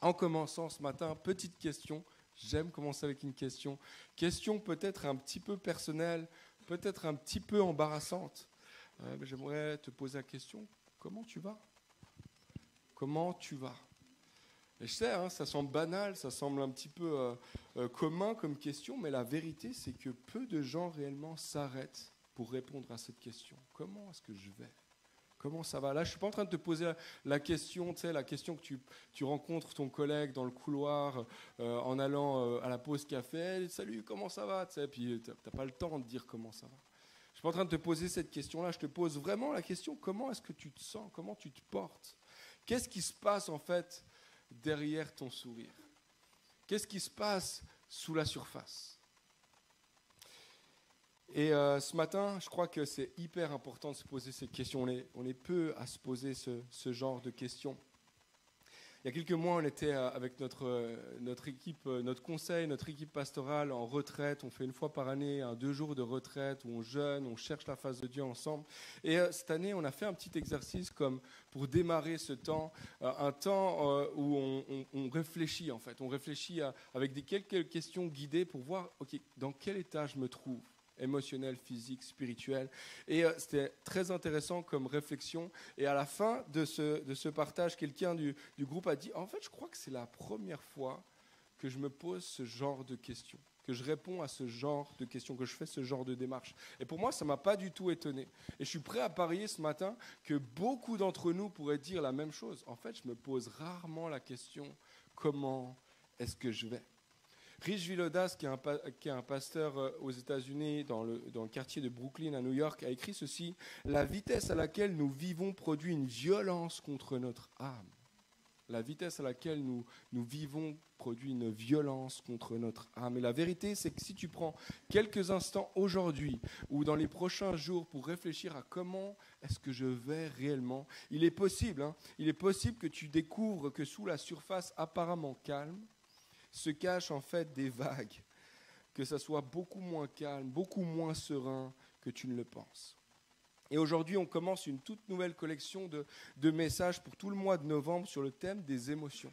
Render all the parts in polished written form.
En commençant ce matin, petite question. J'aime commencer avec une question. Question peut-être un petit peu personnelle, peut-être un petit peu embarrassante. Mais j'aimerais te poser la question, comment tu vas? Comment tu vas? Et je sais, ça semble banal, ça semble un petit peu commun comme question, mais la vérité, c'est que peu de gens réellement s'arrêtent pour répondre à cette question. Comment est-ce que je vais? Comment ça va? Là, je ne suis pas en train de te poser la question, tu sais, la question que tu rencontres ton collègue dans le couloir en allant à la pause café. Hey, salut, comment ça va? Tu sais, puis tu n'as pas le temps de dire comment ça va. Je ne suis pas en train de te poser cette question-là. Je te pose vraiment la question, comment est-ce que tu te sens? Comment tu te portes? Qu'est-ce qui se passe en fait derrière ton sourire? Qu'est-ce qui se passe sous la surface? Et ce matin, je crois que c'est hyper important de se poser ces questions. On est peu à se poser ce genre de questions. Il y a quelques mois, on était avec notre équipe, notre conseil, notre équipe pastorale en retraite. On fait une fois par année 2 jours de retraite où on jeûne, on cherche la face de Dieu ensemble. Et cette année, on a fait un petit exercice comme pour démarrer ce temps, un temps où on réfléchit en fait. On réfléchit avec quelques questions guidées pour voir, ok, dans quel état je me trouve, émotionnel, physique, spirituel. Et c'était très intéressant comme réflexion. Et à la fin de ce partage, quelqu'un du groupe a dit, en fait, je crois que c'est la première fois que je me pose ce genre de questions, que je réponds à ce genre de questions, que je fais ce genre de démarche. Et pour moi, ça ne m'a pas du tout étonné. Et je suis prêt à parier ce matin que beaucoup d'entre nous pourraient dire la même chose. En fait, je me pose rarement la question, comment est-ce que je vais ? Rich Villodas, qui est un pasteur aux États-Unis, dans le quartier de Brooklyn à New York, a écrit ceci: « La vitesse à laquelle nous vivons produit une violence contre notre âme. » La vitesse à laquelle nous vivons produit une violence contre notre âme. Et la vérité, c'est que si tu prends quelques instants aujourd'hui ou dans les prochains jours pour réfléchir à comment est-ce que je vais réellement, il est possible que tu découvres que sous la surface apparemment calme, se cachent en fait des vagues, que ça soit beaucoup moins calme, beaucoup moins serein que tu ne le penses. Et aujourd'hui, on commence une toute nouvelle collection de messages pour tout le mois de novembre sur le thème des émotions.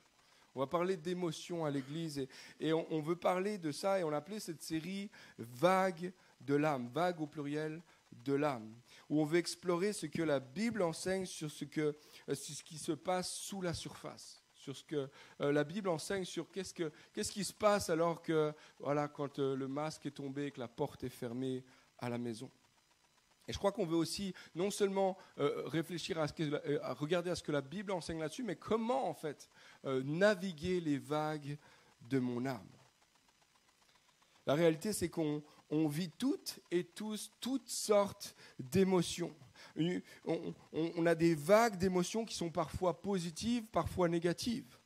On va parler d'émotions à l'église et on veut parler de ça et on a appelé cette série « Vagues de l'âme », vagues au pluriel de l'âme, où on veut explorer ce que la Bible enseigne sur ce qui se passe sous la surface. Sur ce que la Bible enseigne sur qu'est-ce qui se passe alors que, voilà, quand le masque est tombé et que la porte est fermée à la maison. Et je crois qu'on veut aussi non seulement réfléchir à regarder à ce que la Bible enseigne là-dessus, mais comment en fait naviguer les vagues de mon âme. La réalité, c'est qu'on vit toutes et tous toutes sortes d'émotions. On a des vagues d'émotions qui sont parfois positives, parfois négatives,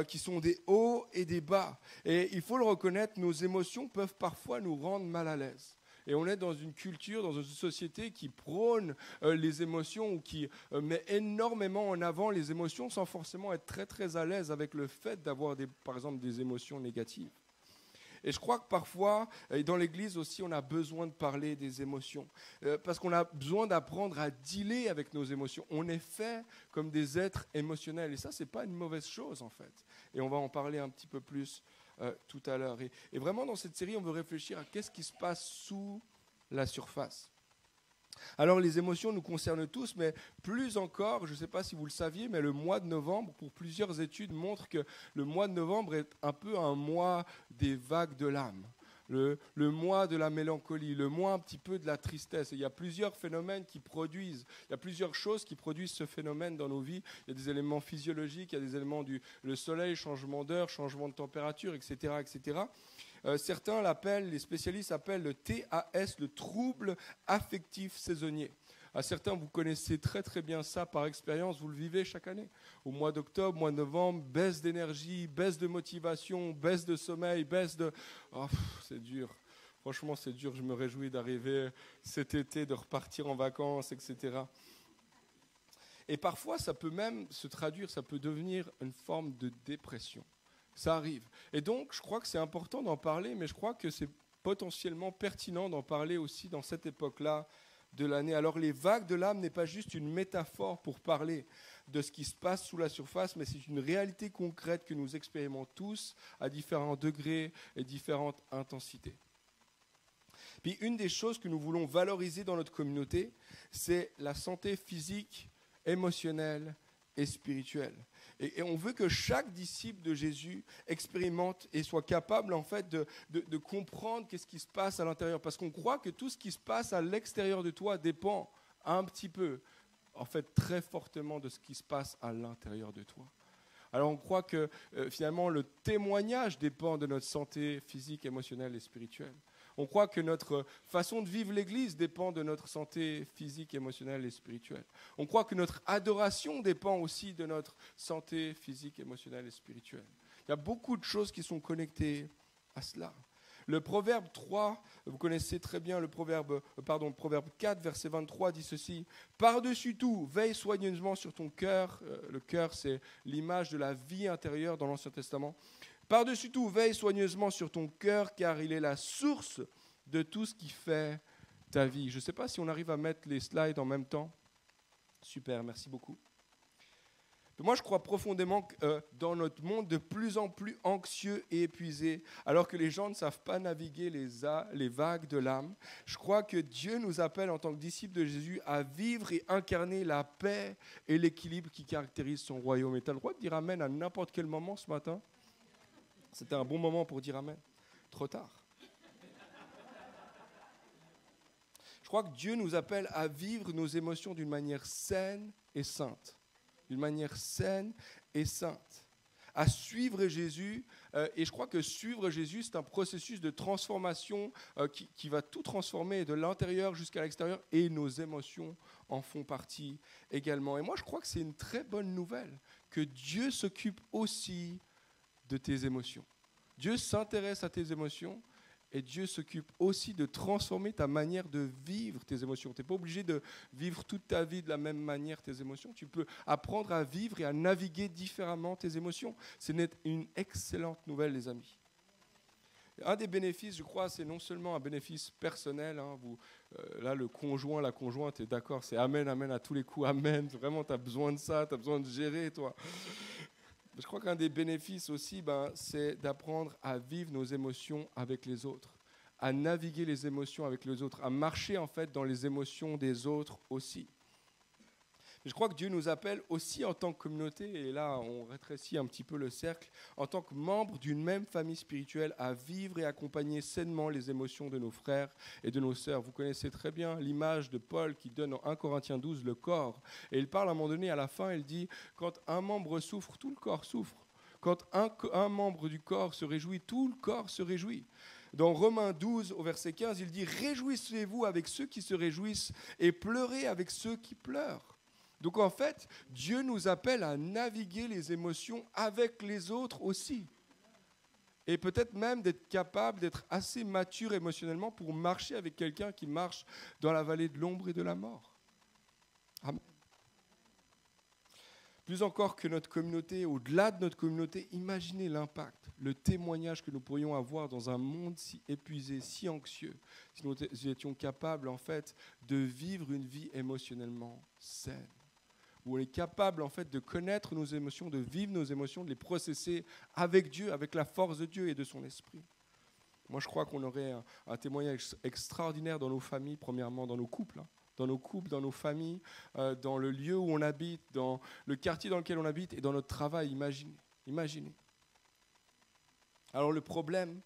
qui sont des hauts et des bas. Et il faut le reconnaître, nos émotions peuvent parfois nous rendre mal à l'aise. Et on est dans une culture, dans une société qui prône les émotions ou qui met énormément en avant les émotions sans forcément être très très à l'aise avec le fait d'avoir par exemple des émotions négatives. Et je crois que parfois, et dans l'Église aussi, on a besoin de parler des émotions. Parce qu'on a besoin d'apprendre à dealer avec nos émotions. On est fait comme des êtres émotionnels. Et ça, ce n'est pas une mauvaise chose, en fait. Et on va en parler un petit peu plus tout à l'heure. Et vraiment, dans cette série, on veut réfléchir à qu'est-ce qui se passe sous la surface. Alors les émotions nous concernent tous, mais plus encore, je ne sais pas si vous le saviez, mais le mois de novembre, pour plusieurs études, montre que le mois de novembre est un peu un mois des vagues de l'âme. Le mois de la mélancolie, le mois un petit peu de la tristesse. Et il y a plusieurs phénomènes il y a plusieurs choses qui produisent ce phénomène dans nos vies. Il y a des éléments physiologiques, il y a des éléments le soleil, changement d'heure, changement de température, etc., etc. Certains l'appellent, les spécialistes appellent le TAS, le trouble affectif saisonnier. À certains, vous connaissez très très bien ça par expérience, vous le vivez chaque année. Au mois d'octobre, mois de novembre, baisse d'énergie, baisse de motivation, baisse de sommeil, baisse de... Oh, c'est dur. Franchement, c'est dur. Je me réjouis d'arriver cet été, de repartir en vacances, etc. Et parfois, ça peut même se traduire, ça peut devenir une forme de dépression. Ça arrive. Et donc, je crois que c'est important d'en parler, mais je crois que c'est potentiellement pertinent d'en parler aussi dans cette époque-là de l'année. Alors les vagues de l'âme n'est pas juste une métaphore pour parler de ce qui se passe sous la surface, mais c'est une réalité concrète que nous expérimentons tous à différents degrés et différentes intensités. Puis une des choses que nous voulons valoriser dans notre communauté, c'est la santé physique, émotionnelle et spirituelle. Et on veut que chaque disciple de Jésus expérimente et soit capable en fait de comprendre qu'est-ce qui se passe à l'intérieur. Parce qu'on croit que tout ce qui se passe à l'extérieur de toi dépend un petit peu, en fait très fortement de ce qui se passe à l'intérieur de toi. Alors on croit que finalement le témoignage dépend de notre santé physique, émotionnelle et spirituelle. On croit que notre façon de vivre l'Église dépend de notre santé physique, émotionnelle et spirituelle. On croit que notre adoration dépend aussi de notre santé physique, émotionnelle et spirituelle. Il y a beaucoup de choses qui sont connectées à cela. Le proverbe 3, vous connaissez très bien le proverbe 4, verset 23, dit ceci. « Par-dessus tout, veille soigneusement sur ton cœur. » Le cœur, c'est l'image de la vie intérieure dans l'Ancien Testament. Par-dessus tout, veille soigneusement sur ton cœur, car il est la source de tout ce qui fait ta vie. Je ne sais pas si on arrive à mettre les slides en même temps. Super, merci beaucoup. Moi, je crois profondément que dans notre monde de plus en plus anxieux et épuisé, alors que les gens ne savent pas naviguer les vagues de l'âme, je crois que Dieu nous appelle en tant que disciples de Jésus à vivre et incarner la paix et l'équilibre qui caractérisent son royaume. Et tu as le droit de dire Amen à n'importe quel moment ce matin. C'était un bon moment pour dire Amen. Trop tard. Je crois que Dieu nous appelle à vivre nos émotions d'une manière saine et sainte. D'une manière saine et sainte. À suivre Jésus. Et je crois que suivre Jésus, c'est un processus de transformation qui va tout transformer de l'intérieur jusqu'à l'extérieur. Et nos émotions en font partie également. Et moi, je crois que c'est une très bonne nouvelle que Dieu s'occupe aussi de tes émotions. Dieu s'intéresse à tes émotions et Dieu s'occupe aussi de transformer ta manière de vivre tes émotions. Tu n'es pas obligé de vivre toute ta vie de la même manière tes émotions. Tu peux apprendre à vivre et à naviguer différemment tes émotions. C'est une excellente nouvelle, les amis. Un des bénéfices, je crois, c'est non seulement un bénéfice personnel. Là, le conjoint, la conjointe est d'accord, c'est Amen, Amen à tous les coups, Amen. Vraiment, tu as besoin de ça, tu as besoin de gérer, toi. Je crois qu'un des bénéfices aussi, c'est d'apprendre à vivre nos émotions avec les autres, à naviguer les émotions avec les autres, à marcher en fait dans les émotions des autres aussi. Mais je crois que Dieu nous appelle aussi en tant que communauté, et là on rétrécit un petit peu le cercle, en tant que membres d'une même famille spirituelle, à vivre et accompagner sainement les émotions de nos frères et de nos sœurs. Vous connaissez très bien l'image de Paul qui donne en 1 Corinthiens 12 le corps. Et il parle à un moment donné, à la fin, il dit « Quand un membre souffre, tout le corps souffre. Quand un membre du corps se réjouit, tout le corps se réjouit. » Dans Romains 12, au verset 15, il dit « Réjouissez-vous avec ceux qui se réjouissent et pleurez avec ceux qui pleurent. » Donc en fait, Dieu nous appelle à naviguer les émotions avec les autres aussi. Et peut-être même d'être capable d'être assez mature émotionnellement pour marcher avec quelqu'un qui marche dans la vallée de l'ombre et de la mort. Amen. Plus encore que notre communauté, au-delà de notre communauté, imaginez l'impact, le témoignage que nous pourrions avoir dans un monde si épuisé, si anxieux, si nous étions capables en fait de vivre une vie émotionnellement saine. Où on est capable en fait de connaître nos émotions, de vivre nos émotions, de les processer avec Dieu, avec la force de Dieu et de son esprit. Moi, je crois qu'on aurait un témoignage extraordinaire dans nos familles, premièrement dans nos couples, dans nos familles, dans le lieu où on habite, dans le quartier dans lequel on habite et dans notre travail. Imaginez. Alors le problème,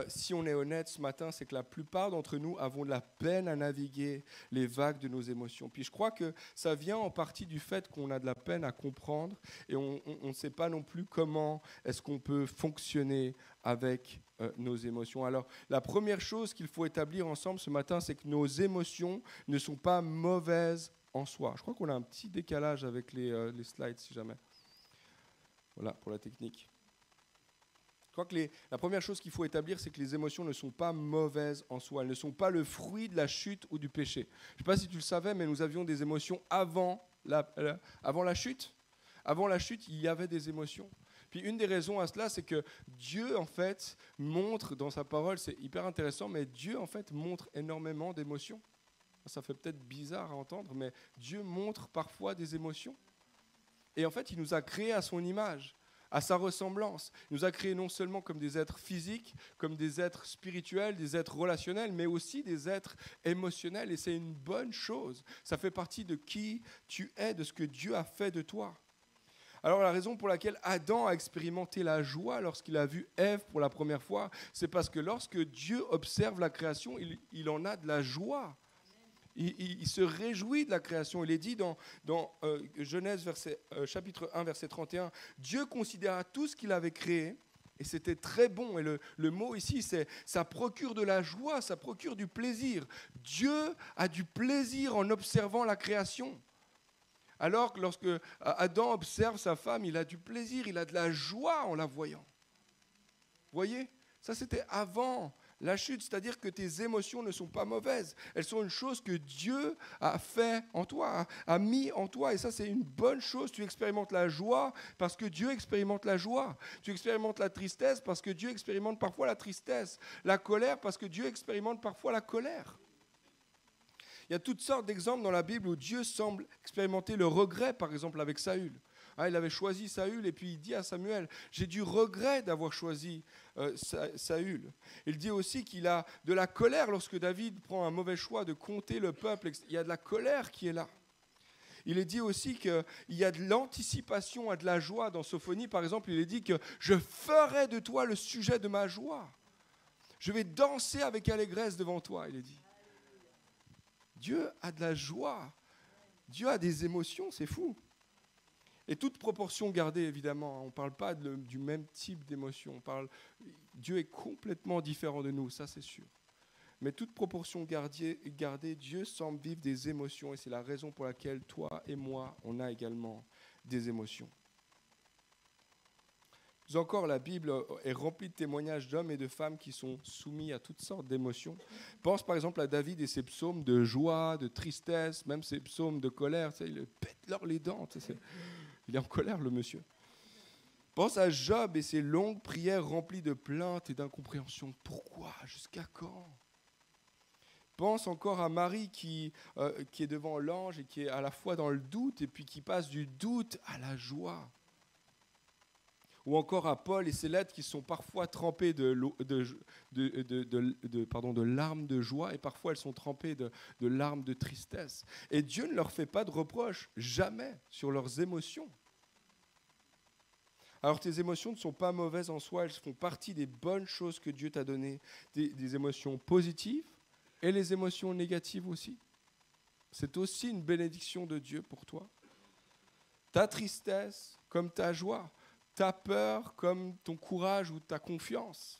si on est honnête ce matin, c'est que la plupart d'entre nous avons de la peine à naviguer les vagues de nos émotions. Puis je crois que ça vient en partie du fait qu'on a de la peine à comprendre et on ne sait pas non plus comment est-ce qu'on peut fonctionner avec nos émotions. Alors la première chose qu'il faut établir ensemble ce matin, c'est que nos émotions ne sont pas mauvaises en soi. Je crois qu'on a un petit décalage avec les slides si jamais. Voilà pour la technique. Je crois que la première chose qu'il faut établir, c'est que les émotions ne sont pas mauvaises en soi. Elles ne sont pas le fruit de la chute ou du péché. Je ne sais pas si tu le savais, mais nous avions des émotions avant la chute. Avant la chute, il y avait des émotions. Puis une des raisons à cela, c'est que Dieu, en fait, montre dans sa parole, c'est hyper intéressant, mais Dieu, en fait, montre énormément d'émotions. Ça fait peut-être bizarre à entendre, mais Dieu montre parfois des émotions. Et en fait, il nous a créés à son image, à sa ressemblance. Il nous a créés non seulement comme des êtres physiques, comme des êtres spirituels, des êtres relationnels, mais aussi des êtres émotionnels. Et c'est une bonne chose. Ça fait partie de qui tu es, de ce que Dieu a fait de toi. Alors la raison pour laquelle Adam a expérimenté la joie lorsqu'il a vu Ève pour la première fois, c'est parce que lorsque Dieu observe la création, il en a de la joie. Il se réjouit de la création. Il est dit dans Genèse chapitre 1, verset 31, Dieu considéra tout ce qu'il avait créé et c'était très bon. Et le mot ici, c'est ça procure de la joie, ça procure du plaisir. Dieu a du plaisir en observant la création. Alors que lorsque Adam observe sa femme, il a du plaisir, il a de la joie en la voyant. Vous voyez ? Ça, c'était avant la chute, c'est-à-dire que tes émotions ne sont pas mauvaises. Elles sont une chose que Dieu a fait en toi, a mis en toi. Et ça, c'est une bonne chose. Tu expérimentes la joie parce que Dieu expérimente la joie. Tu expérimentes la tristesse parce que Dieu expérimente parfois la tristesse. La colère parce que Dieu expérimente parfois la colère. Il y a toutes sortes d'exemples dans la Bible où Dieu semble expérimenter le regret, par exemple avec Saül. Il avait choisi Saül et puis il dit à Samuel, j'ai du regret d'avoir choisi Saül. Il dit aussi qu'il a de la colère lorsque David prend un mauvais choix de compter le peuple. Il y a de la colère qui est là. Il est dit aussi qu'il y a de l'anticipation et de la joie dans Sophonie. Par exemple, il est dit que je ferai de toi le sujet de ma joie. Je vais danser avec allégresse devant toi, il est dit. Dieu a de la joie. Dieu a des émotions, c'est fou. Et toute proportion gardée, évidemment, on ne parle pas du même type d'émotion. Dieu est complètement différent de nous, ça c'est sûr. Mais toute proportion gardée, Dieu semble vivre des émotions et c'est la raison pour laquelle toi et moi, on a également des émotions. Plus encore, la Bible est remplie de témoignages d'hommes et de femmes qui sont soumis à toutes sortes d'émotions. Pense par exemple à David et ses psaumes de joie, de tristesse, même ses psaumes de colère. Il pète les dents. Il est en colère, le monsieur. Pense à Job et ses longues prières remplies de plaintes et d'incompréhension. Pourquoi ? Jusqu'à quand ? Pense encore à Marie qui est devant l'ange et qui est à la fois dans le doute et puis qui passe du doute à la joie. Ou encore à Paul et ses lettres qui sont parfois trempées de larmes de joie et parfois elles sont trempées de larmes de tristesse. Et Dieu ne leur fait pas de reproches, jamais, sur leurs émotions. Alors tes émotions ne sont pas mauvaises en soi, elles font partie des bonnes choses que Dieu t'a données, des émotions positives et les émotions négatives aussi. C'est aussi une bénédiction de Dieu pour toi. Ta tristesse comme ta joie. Ta peur comme ton courage ou ta confiance.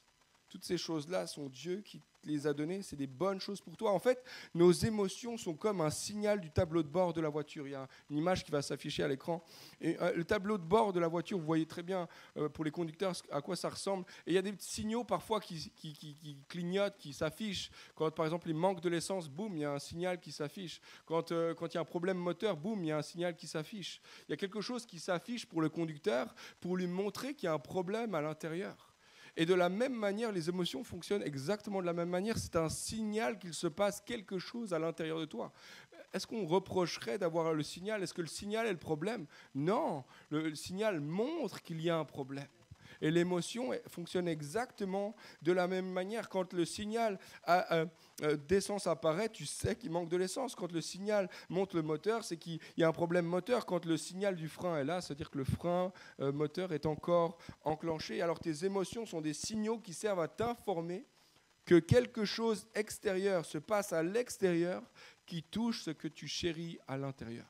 Toutes ces choses-là sont Dieu qui te les a données. C'est des bonnes choses pour toi. En fait, nos émotions sont comme un signal du tableau de bord de la voiture. Il y a une image qui va s'afficher à l'écran. Et, le tableau de bord de la voiture, vous voyez très bien pour les conducteurs à quoi ça ressemble. Et il y a des petits signaux parfois qui clignotent, qui s'affichent. Quand par exemple il manque de l'essence, boum, il y a un signal qui s'affiche. Quand il y a un problème moteur, boum, il y a un signal qui s'affiche. Il y a quelque chose qui s'affiche pour le conducteur pour lui montrer qu'il y a un problème à l'intérieur. Et de la même manière, les émotions fonctionnent exactement de la même manière. C'est un signal qu'il se passe quelque chose à l'intérieur de toi. Est-ce qu'on reprocherait d'avoir le signal ? Est-ce que le signal est le problème ? Non, le signal montre qu'il y a un problème. Et l'émotion fonctionne exactement de la même manière. Quand le signal d'essence apparaît, tu sais qu'il manque de l'essence. Quand le signal monte le moteur, c'est qu'il y a un problème moteur. Quand le signal du frein est là, c'est-à-dire que le frein moteur est encore enclenché. Alors tes émotions sont des signaux qui servent à t'informer que quelque chose extérieur se passe à l'extérieur qui touche ce que tu chéris à l'intérieur.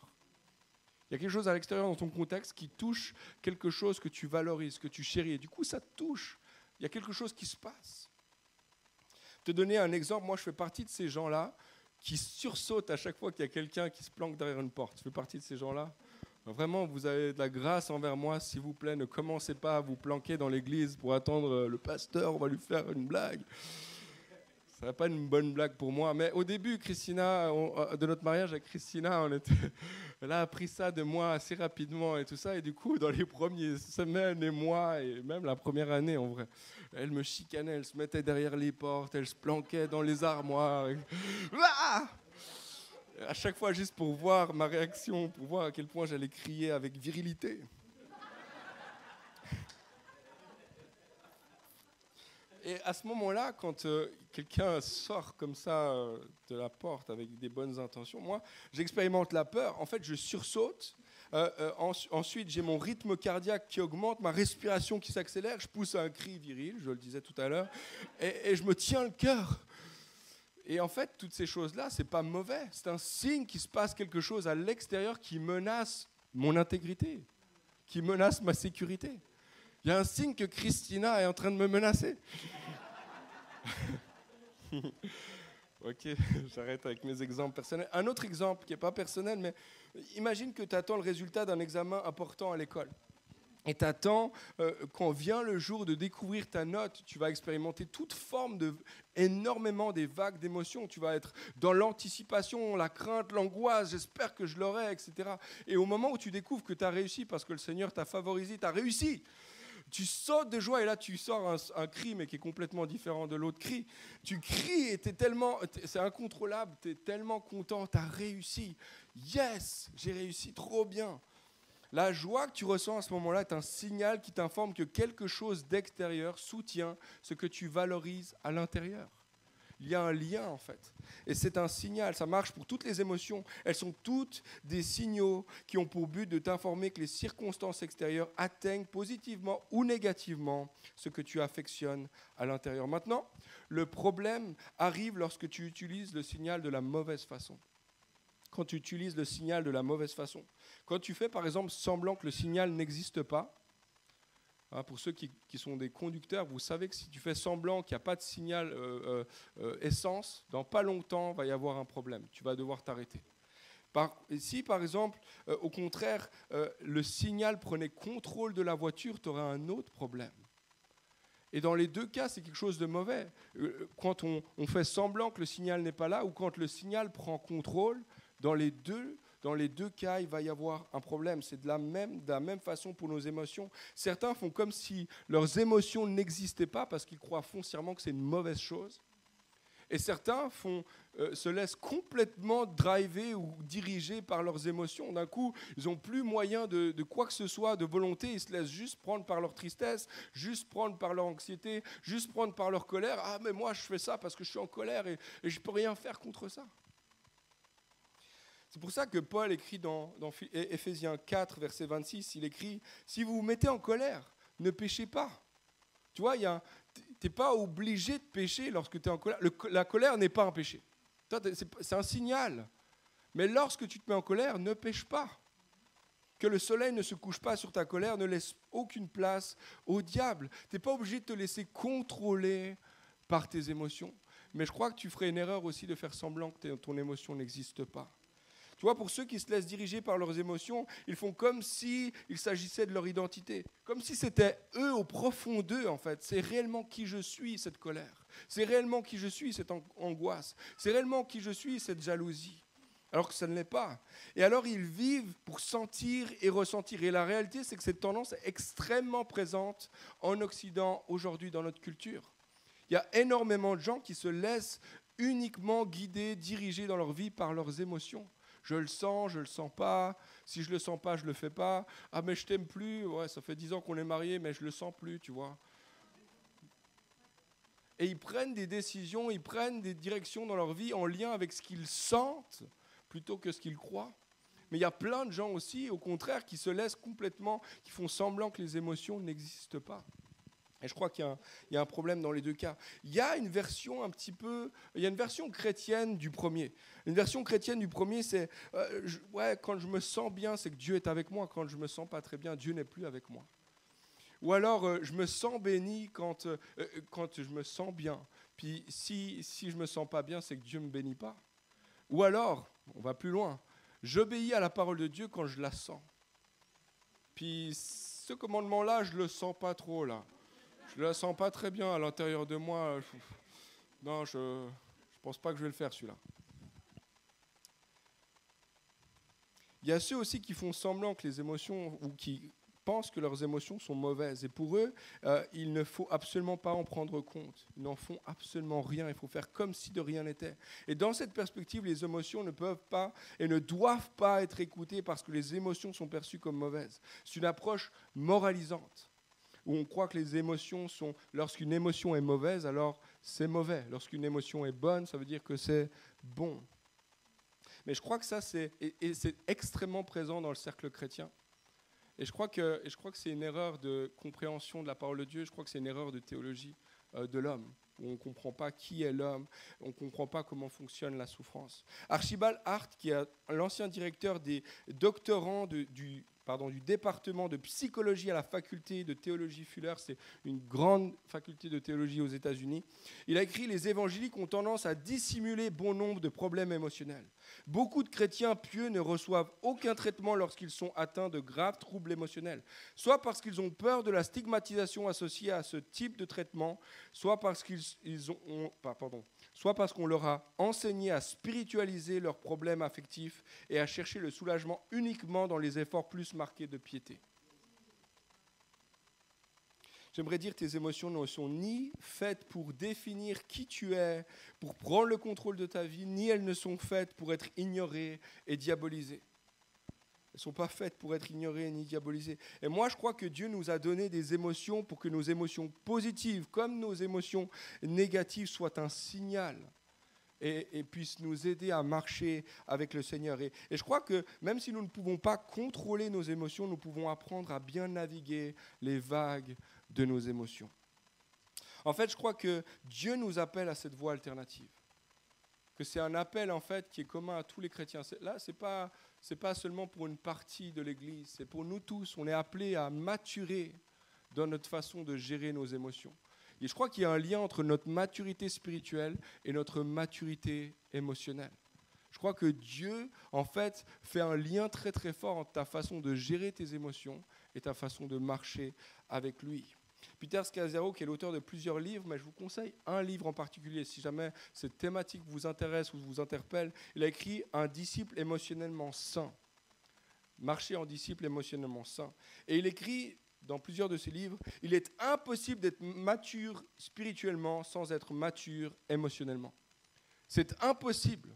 Il y a quelque chose à l'extérieur dans ton contexte qui touche quelque chose que tu valorises, que tu chéris. Et du coup, ça te touche. Il y a quelque chose qui se passe. Te donner un exemple, moi je fais partie de ces gens-là qui sursautent à chaque fois qu'il y a quelqu'un qui se planque derrière une porte. Je fais partie de ces gens-là. Vraiment, vous avez de la grâce envers moi, s'il vous plaît. Ne commencez pas à vous planquer dans l'église pour attendre le pasteur, on va lui faire une blague. Ce n'est pas une bonne blague pour moi. Mais au début, Christina, de notre mariage avec Christina, elle a appris ça de moi assez rapidement et tout ça. Et du coup, dans les premières semaines et mois, et même la première année en vrai, elle me chicanait, elle se mettait derrière les portes, elle se planquait dans les armoires. Ah! À chaque fois, juste pour voir ma réaction, pour voir à quel point j'allais crier avec virilité. Et à ce moment-là, quand quelqu'un sort comme ça de la porte avec des bonnes intentions, moi, j'expérimente la peur. En fait, je sursaute. Ensuite, j'ai mon rythme cardiaque qui augmente, ma respiration qui s'accélère. Je pousse un cri viril, je le disais tout à l'heure, et je me tiens le cœur. Et en fait, toutes ces choses-là, c'est pas mauvais. C'est un signe qu'il se passe quelque chose à l'extérieur qui menace mon intégrité, qui menace ma sécurité. Il y a un signe que Christina est en train de me menacer. Ok, j'arrête avec mes exemples personnels. Un autre exemple qui n'est pas personnel, mais imagine que tu attends le résultat d'un examen important à l'école. Et tu attends, quand vient le jour de découvrir ta note, tu vas expérimenter toute forme énormément des vagues d'émotions. Tu vas être dans l'anticipation, la crainte, l'angoisse, j'espère que je l'aurai, etc. Et au moment où tu découvres que tu as réussi, parce que le Seigneur t'a favorisé, tu as réussi, tu sautes de joie et là tu sors un cri, mais qui est complètement différent de l'autre cri. Tu cries et c'est incontrôlable, tu es tellement content, tu as réussi. Yes, j'ai réussi, trop bien. La joie que tu ressens à ce moment-là est un signal qui t'informe que quelque chose d'extérieur soutient ce que tu valorises à l'intérieur. Il y a un lien en fait. Et c'est un signal, ça marche pour toutes les émotions. Elles sont toutes des signaux qui ont pour but de t'informer que les circonstances extérieures atteignent positivement ou négativement ce que tu affectionnes à l'intérieur. Maintenant, le problème arrive lorsque tu utilises le signal de la mauvaise façon. Quand tu utilises le signal de la mauvaise façon. Quand tu fais par exemple semblant que le signal n'existe pas, pour ceux qui sont des conducteurs, vous savez que si tu fais semblant qu'il n'y a pas de signal essence, dans pas longtemps, il va y avoir un problème. Tu vas devoir t'arrêter. Si, par exemple, au contraire, le signal prenait contrôle de la voiture, tu aurais un autre problème. Et dans les deux cas, c'est quelque chose de mauvais. Quand on fait semblant que le signal n'est pas là, ou quand le signal prend contrôle, dans les deux cas, il va y avoir un problème. C'est de la même façon pour nos émotions. Certains font comme si leurs émotions n'existaient pas parce qu'ils croient foncièrement que c'est une mauvaise chose. Et certains se laissent complètement driver ou diriger par leurs émotions. D'un coup, ils n'ont plus moyen de quoi que ce soit, de volonté. Ils se laissent juste prendre par leur tristesse, juste prendre par leur anxiété, juste prendre par leur colère. Ah, mais moi, je fais ça parce que je suis en colère et je ne peux rien faire contre ça. C'est pour ça que Paul écrit dans Éphésiens 4, verset 26, il écrit « Si vous vous mettez en colère, ne péchez pas ». Tu vois, tu n'es pas obligé de pécher lorsque tu es en colère. La colère n'est pas un péché. C'est un signal. Mais lorsque tu te mets en colère, ne pêche pas. Que le soleil ne se couche pas sur ta colère, ne laisse aucune place au diable. Tu n'es pas obligé de te laisser contrôler par tes émotions. Mais je crois que tu ferais une erreur aussi de faire semblant que ton émotion n'existe pas. Tu vois, pour ceux qui se laissent diriger par leurs émotions, ils font comme s'il s'agissait de leur identité. Comme si c'était eux au profond d'eux, en fait. C'est réellement qui je suis, cette colère. C'est réellement qui je suis, cette angoisse. C'est réellement qui je suis, cette jalousie. Alors que ça ne l'est pas. Et alors, ils vivent pour sentir et ressentir. Et la réalité, c'est que cette tendance est extrêmement présente en Occident, aujourd'hui, dans notre culture. Il y a énormément de gens qui se laissent uniquement guider, diriger dans leur vie par leurs émotions. Je le sens pas. Si je le sens pas, je le fais pas. Ah, mais je t'aime plus. Ouais, ça fait 10 ans qu'on est mariés, mais je le sens plus, tu vois. Et ils prennent des décisions, ils prennent des directions dans leur vie en lien avec ce qu'ils sentent plutôt que ce qu'ils croient. Mais il y a plein de gens aussi, au contraire, qui se laissent complètement, qui font semblant que les émotions n'existent pas. Et je crois qu'il y a un problème dans les deux cas. Il y a une version chrétienne du premier. Une version chrétienne du premier, c'est quand je me sens bien, c'est que Dieu est avec moi. Quand je me sens pas très bien, Dieu n'est plus avec moi. Ou alors, je me sens béni quand je me sens bien. Puis si je me sens pas bien, c'est que Dieu me bénit pas. Ou alors, on va plus loin, j'obéis à la parole de Dieu quand je la sens. Puis ce commandement-là, je le sens pas trop là. Je ne la sens pas très bien à l'intérieur de moi. Non, je ne pense pas que je vais le faire, celui-là. Il y a ceux aussi qui font semblant que les émotions, ou qui pensent que leurs émotions sont mauvaises. Et pour eux, il ne faut absolument pas en prendre compte. Ils n'en font absolument rien. Il faut faire comme si de rien n'était. Et dans cette perspective, les émotions ne peuvent pas et ne doivent pas être écoutées parce que les émotions sont perçues comme mauvaises. C'est une approche moralisante, où on croit que les émotions sont... Lorsqu'une émotion est mauvaise, alors c'est mauvais. Lorsqu'une émotion est bonne, ça veut dire que c'est bon. Mais je crois que ça, c'est extrêmement présent dans le cercle chrétien. Et je crois que c'est une erreur de compréhension de la parole de Dieu. Je crois que c'est une erreur de théologie de l'homme, où on ne comprend pas qui est l'homme, on ne comprend pas comment fonctionne la souffrance. Archibald Hart, qui est l'ancien directeur des doctorants du département de psychologie à la faculté de théologie Fuller, c'est une grande faculté de théologie aux États-Unis, il a écrit « Les évangéliques ont tendance à dissimuler bon nombre de problèmes émotionnels. Beaucoup de chrétiens pieux ne reçoivent aucun traitement lorsqu'ils sont atteints de graves troubles émotionnels, soit parce qu'ils ont peur de la stigmatisation associée à ce type de traitement, soit parce qu'on leur a enseigné à spiritualiser leurs problèmes affectifs et à chercher le soulagement uniquement dans les efforts plus marqués de piété. » J'aimerais dire que tes émotions ne sont ni faites pour définir qui tu es, pour prendre le contrôle de ta vie, ni elles ne sont faites pour être ignorées et diabolisées. Elles ne sont pas faites pour être ignorées ni diabolisées. Et moi, je crois que Dieu nous a donné des émotions pour que nos émotions positives, comme nos émotions négatives, soient un signal et puissent nous aider à marcher avec le Seigneur. Et je crois que même si nous ne pouvons pas contrôler nos émotions, nous pouvons apprendre à bien naviguer les vagues de nos émotions. En fait, je crois que Dieu nous appelle à cette voie alternative. Que c'est un appel, en fait, qui est commun à tous les chrétiens. Là, c'est pas seulement pour une partie de l'Église, c'est pour nous tous. On est appelés à maturer dans notre façon de gérer nos émotions. Et je crois qu'il y a un lien entre notre maturité spirituelle et notre maturité émotionnelle. Je crois que Dieu, en fait, fait un lien très très fort entre ta façon de gérer tes émotions et ta façon de marcher avec lui. Peter Scazzaro, qui est l'auteur de plusieurs livres, mais je vous conseille un livre en particulier, si jamais cette thématique vous intéresse ou vous interpelle. Il a écrit « Un disciple émotionnellement sain ». Marcher en disciple émotionnellement sain. Et il écrit dans plusieurs de ses livres, il est impossible d'être mature spirituellement sans être mature émotionnellement. C'est impossible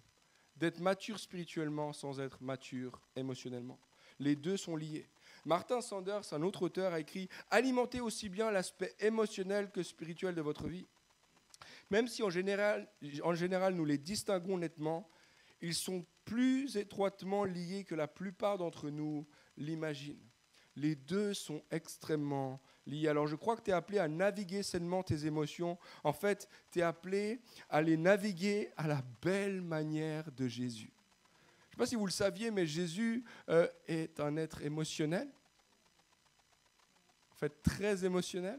d'être mature spirituellement sans être mature émotionnellement. Les deux sont liés. Martin Sanders, un autre auteur, a écrit « Alimentez aussi bien l'aspect émotionnel que spirituel de votre vie. Même si en général, nous les distinguons nettement, ils sont plus étroitement liés que la plupart d'entre nous l'imaginent. Les deux sont extrêmement liés. Alors je crois que tu es appelé à naviguer sainement tes émotions. En fait, tu es appelé à les naviguer à la belle manière de Jésus. Je ne sais pas si vous le saviez, mais Jésus est un être émotionnel. En fait, très émotionnel. Je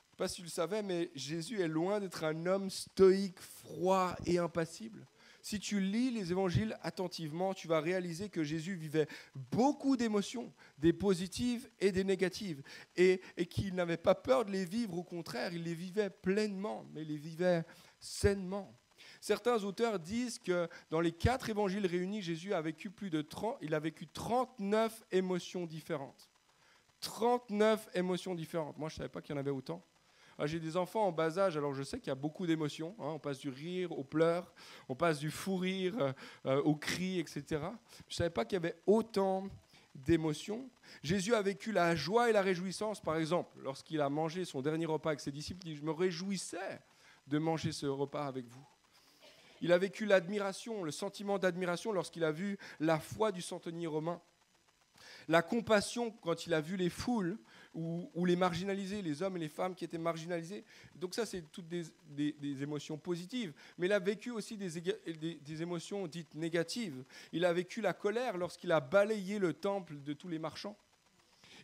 ne sais pas si tu le savais, mais Jésus est loin d'être un homme stoïque, froid et impassible. Si tu lis les évangiles attentivement, tu vas réaliser que Jésus vivait beaucoup d'émotions, des positives et des négatives, et qu'il n'avait pas peur de les vivre, au contraire, il les vivait pleinement, mais il les vivait sainement. Certains auteurs disent que dans les 4 évangiles réunis, Jésus a vécu il a vécu 39 émotions différentes. 39 émotions différentes. Moi, je ne savais pas qu'il y en avait autant. J'ai des enfants en bas âge, alors je sais qu'il y a beaucoup d'émotions. On passe du rire aux pleurs, on passe du fou rire au cri, etc. Je ne savais pas qu'il y avait autant d'émotions. Jésus a vécu la joie et la réjouissance, par exemple, lorsqu'il a mangé son dernier repas avec ses disciples, il dit « Je me réjouissais de manger ce repas avec vous ». Il a vécu l'admiration, le sentiment d'admiration lorsqu'il a vu la foi du centenier romain. La compassion quand il a vu les foules ou les marginalisés, les hommes et les femmes qui étaient marginalisés. Donc ça, c'est toutes des émotions positives. Mais il a vécu aussi des émotions dites négatives. Il a vécu la colère lorsqu'il a balayé le temple de tous les marchands.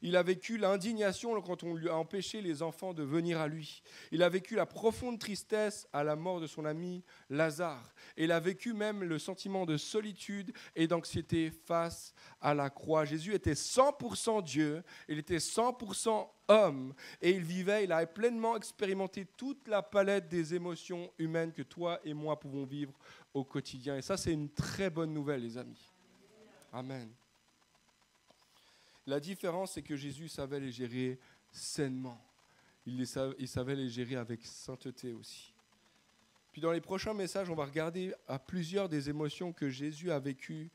Il a vécu l'indignation quand on lui a empêché les enfants de venir à lui. Il a vécu la profonde tristesse à la mort de son ami Lazare. Et il a vécu même le sentiment de solitude et d'anxiété face à la croix. Jésus était 100% Dieu, il était 100% homme. Et il a pleinement expérimenté toute la palette des émotions humaines que toi et moi pouvons vivre au quotidien. Et ça, c'est une très bonne nouvelle, les amis. Amen. La différence, c'est que Jésus savait les gérer sainement. Il savait les gérer avec sainteté aussi. Puis dans les prochains messages, on va regarder à plusieurs des émotions que Jésus a vécues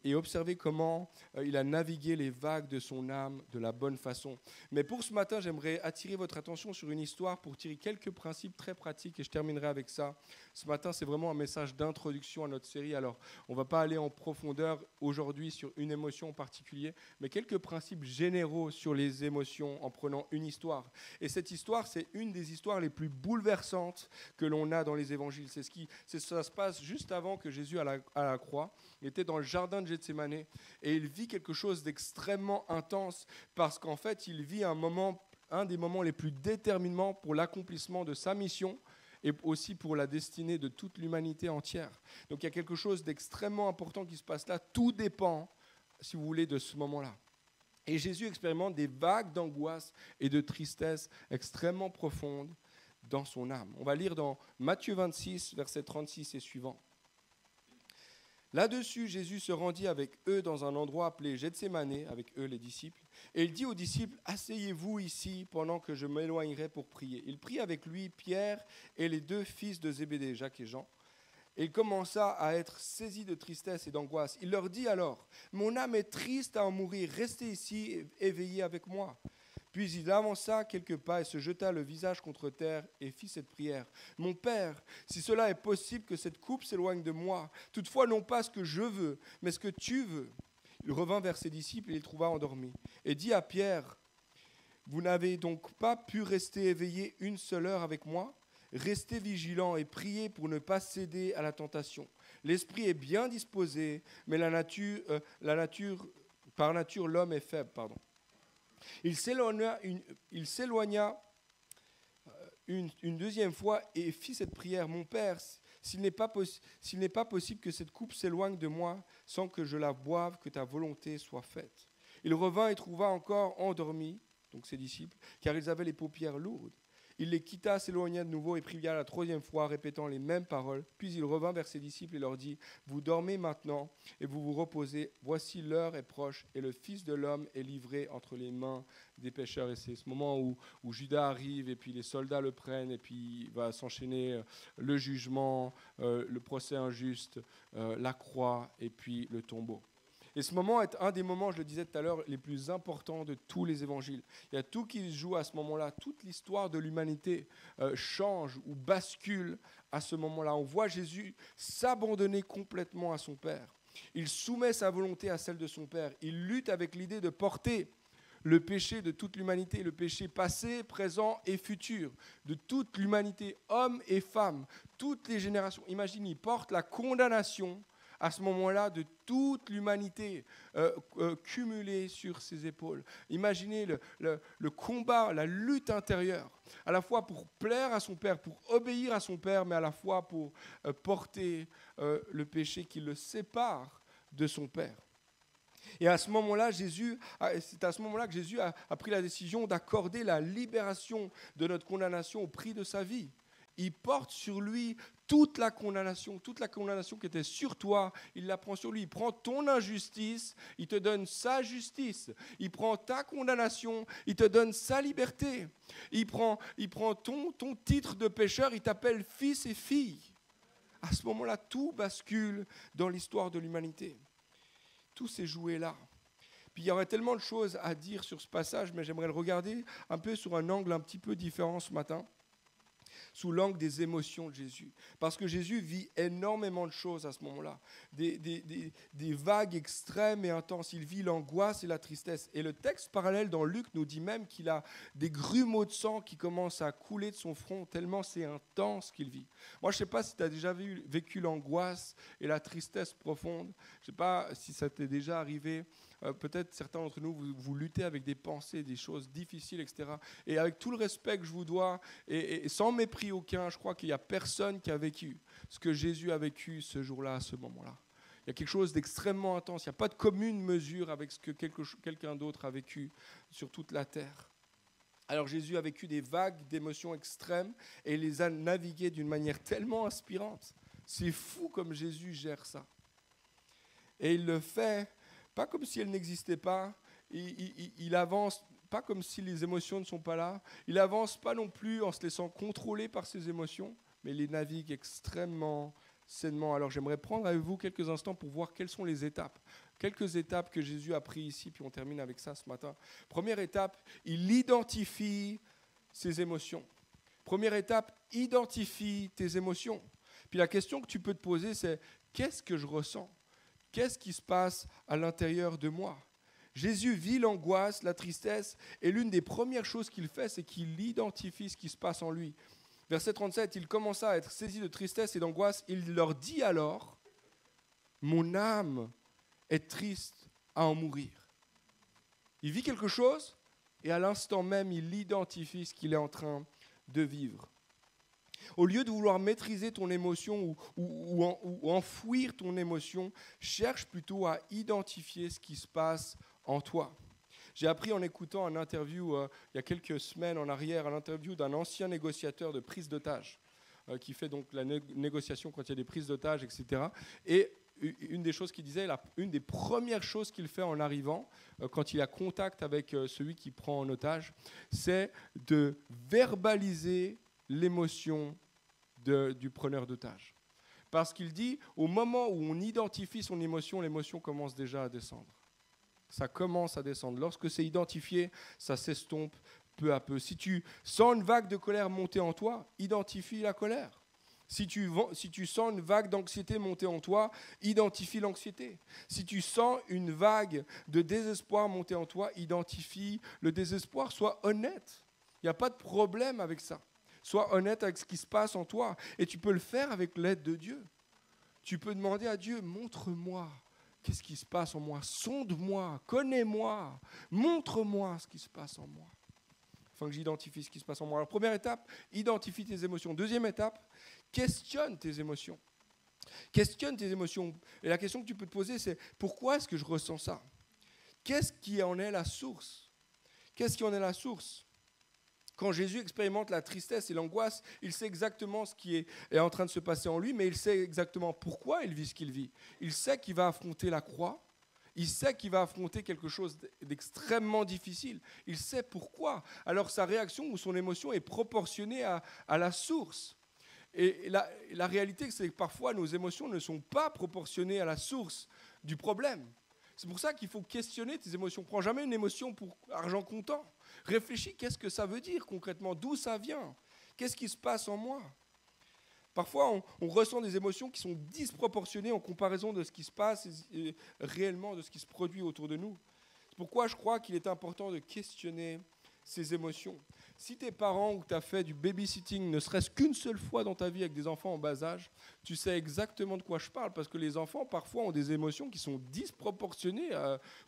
et observer comment il a navigué les vagues de son âme de la bonne façon. Mais pour ce matin, j'aimerais attirer votre attention sur une histoire pour tirer quelques principes très pratiques et je terminerai avec ça. Ce matin, c'est vraiment un message d'introduction à notre série. Alors, on ne va pas aller en profondeur aujourd'hui sur une émotion en particulier, mais quelques principes généraux sur les émotions en prenant une histoire. Et cette histoire, c'est une des histoires les plus bouleversantes que l'on a dans les évangiles. Ça se passe juste avant que Jésus à la croix. Il était dans le jardin de Gethsémane et il vit quelque chose d'extrêmement intense parce qu'en fait, il vit un des moments les plus déterminants pour l'accomplissement de sa mission et aussi pour la destinée de toute l'humanité entière. Donc il y a quelque chose d'extrêmement important qui se passe là. Tout dépend, si vous voulez, de ce moment-là. Et Jésus expérimente des vagues d'angoisse et de tristesse extrêmement profondes dans son âme. On va lire dans Matthieu 26, versets 36 et suivants. Là-dessus, Jésus se rendit avec eux dans un endroit appelé Gethsémane, avec eux les disciples, et il dit aux disciples, « Asseyez-vous ici pendant que je m'éloignerai pour prier. » Il prit avec lui Pierre et les deux fils de Zébédée, Jacques et Jean, et il commença à être saisi de tristesse et d'angoisse. Il leur dit alors, « Mon âme est triste à en mourir, restez ici éveillés avec moi. » Puis il avança quelques pas et se jeta le visage contre terre et fit cette prière. « Mon Père, si cela est possible que cette coupe s'éloigne de moi, toutefois non pas ce que je veux, mais ce que tu veux. » Il revint vers ses disciples et les trouva endormis. Et dit à Pierre, « Vous n'avez donc pas pu rester éveillés une seule heure avec moi ? Restez vigilants et priez pour ne pas céder à la tentation. L'esprit est bien disposé, mais par nature, l'homme est faible. » Il s'éloigna une deuxième fois et fit cette prière. « Mon Père, s'il n'est pas possible que cette coupe s'éloigne de moi sans que je la boive, que ta volonté soit faite. » Il revint et trouva encore endormis, donc ses disciples, car ils avaient les paupières lourdes. Il les quitta, s'éloigna de nouveau et pria la troisième fois, répétant les mêmes paroles. Puis il revint vers ses disciples et leur dit, « Vous dormez maintenant et vous vous reposez. Voici l'heure est proche et le Fils de l'homme est livré entre les mains des pécheurs. » Et c'est ce moment où Judas arrive et puis les soldats le prennent et puis va s'enchaîner le jugement, le procès injuste, la croix et puis le tombeau. Et ce moment est un des moments, je le disais tout à l'heure, les plus importants de tous les évangiles. Il y a tout qui se joue à ce moment-là. Toute l'histoire de l'humanité change ou bascule à ce moment-là. On voit Jésus s'abandonner complètement à son Père. Il soumet sa volonté à celle de son Père. Il lutte avec l'idée de porter le péché de toute l'humanité, le péché passé, présent et futur, de toute l'humanité, hommes et femmes, toutes les générations. Imaginez, il porte la condamnation à ce moment-là de toute l'humanité cumulée sur ses épaules. Imaginez le combat, la lutte intérieure, à la fois pour plaire à son Père, pour obéir à son Père, mais à la fois pour porter le péché qui le sépare de son Père. Et à ce moment-là, c'est à ce moment-là que Jésus a pris la décision d'accorder la libération de notre condamnation au prix de sa vie. Il porte sur lui toute la condamnation qui était sur toi, il la prend sur lui. Il prend ton injustice, il te donne sa justice. Il prend ta condamnation, il te donne sa liberté. Il prend ton titre de pécheur, il t'appelle fils et fille. À ce moment-là, tout bascule dans l'histoire de l'humanité. Tout s'est joué là. Puis il y aurait tellement de choses à dire sur ce passage, mais j'aimerais le regarder un peu sur un angle un petit peu différent ce matin, sous l'angle des émotions de Jésus. Parce que Jésus vit énormément de choses à ce moment-là, des vagues extrêmes et intenses. Il vit l'angoisse et la tristesse. Et le texte parallèle dans Luc nous dit même qu'il a des grumeaux de sang qui commencent à couler de son front, tellement c'est intense qu'il vit. Moi, je ne sais pas si tu as déjà vécu l'angoisse et la tristesse profonde. Je ne sais pas si ça t'est déjà arrivé. Peut-être certains d'entre nous, vous luttez avec des pensées, des choses difficiles, etc. Et avec tout le respect que je vous dois, et sans mépris aucun, je crois qu'il n'y a personne qui a vécu ce que Jésus a vécu ce jour-là, à ce moment-là. Il y a quelque chose d'extrêmement intense. Il n'y a pas de commune mesure avec ce que quelqu'un d'autre a vécu sur toute la terre. Alors Jésus a vécu des vagues d'émotions extrêmes et les a naviguées d'une manière tellement inspirante. C'est fou comme Jésus gère ça. Et il le fait pas comme si elle n'existait pas, il avance pas comme si les émotions ne sont pas là. Il avance pas non plus en se laissant contrôler par ses émotions, mais il les navigue extrêmement sainement. Alors j'aimerais prendre avec vous quelques instants pour voir quelles sont les étapes. Quelques étapes que Jésus a prises ici, puis on termine avec ça ce matin. Première étape, il identifie ses émotions. Première étape, identifie tes émotions. Puis la question que tu peux te poser, c'est qu'est-ce que je ressens ? Qu'est-ce qui se passe à l'intérieur de moi ? Jésus vit l'angoisse, la tristesse, et l'une des premières choses qu'il fait, c'est qu'il identifie ce qui se passe en lui. Verset 37, il commença à être saisi de tristesse et d'angoisse. Il leur dit alors, « Mon âme est triste à en mourir. » Il vit quelque chose, et à l'instant même, il identifie ce qu'il est en train de vivre. Au lieu de vouloir maîtriser ton émotion ou enfouir ton émotion, cherche plutôt à identifier ce qui se passe en toi. J'ai appris en écoutant une interview il y a quelques semaines en arrière, une interview d'un ancien négociateur de prise d'otages qui fait donc la négociation quand il y a des prises d'otages, etc. Et une des choses qu'il disait, une des premières choses qu'il fait en arrivant, quand il a contact avec celui qui prend en otage, c'est de verbaliser l'émotion du preneur d'otage. Parce qu'il dit, au moment où on identifie son émotion, l'émotion commence déjà à descendre. Ça commence à descendre. Lorsque c'est identifié, ça s'estompe peu à peu. Si tu sens une vague de colère monter en toi, identifie la colère. Si tu sens une vague d'anxiété monter en toi, identifie l'anxiété. Si tu sens une vague de désespoir monter en toi, identifie le désespoir. Sois honnête. Il n'y a pas de problème avec ça. Sois honnête avec ce qui se passe en toi. Et tu peux le faire avec l'aide de Dieu. Tu peux demander à Dieu, montre-moi. Qu'est-ce qui se passe en moi ? Sonde-moi, connais-moi, montre-moi ce qui se passe en moi. Afin que j'identifie ce qui se passe en moi. Alors, première étape, identifie tes émotions. Deuxième étape, questionne tes émotions. Questionne tes émotions. Et la question que tu peux te poser, c'est pourquoi est-ce que je ressens ça ? Qu'est-ce qui en est la source ? Qu'est-ce qui en est la source ? Quand Jésus expérimente la tristesse et l'angoisse, il sait exactement ce qui est en train de se passer en lui, mais il sait exactement pourquoi il vit ce qu'il vit. Il sait qu'il va affronter la croix, il sait qu'il va affronter quelque chose d'extrêmement difficile. Il sait pourquoi. Alors sa réaction ou son émotion est proportionnée à la source. Et la réalité, c'est que parfois nos émotions ne sont pas proportionnées à la source du problème. C'est pour ça qu'il faut questionner tes émotions. Prends jamais une émotion pour argent comptant. Réfléchis, qu'est-ce que ça veut dire concrètement ? D'où ça vient ? Qu'est-ce qui se passe en moi ? Parfois, on ressent des émotions qui sont disproportionnées en comparaison de ce qui se passe réellement, de ce qui se produit autour de nous. C'est pourquoi je crois qu'il est important de questionner ces émotions. Si tes parents ou que tu as fait du babysitting ne serait-ce qu'une seule fois dans ta vie avec des enfants en bas âge, tu sais exactement de quoi je parle, parce que les enfants parfois ont des émotions qui sont disproportionnées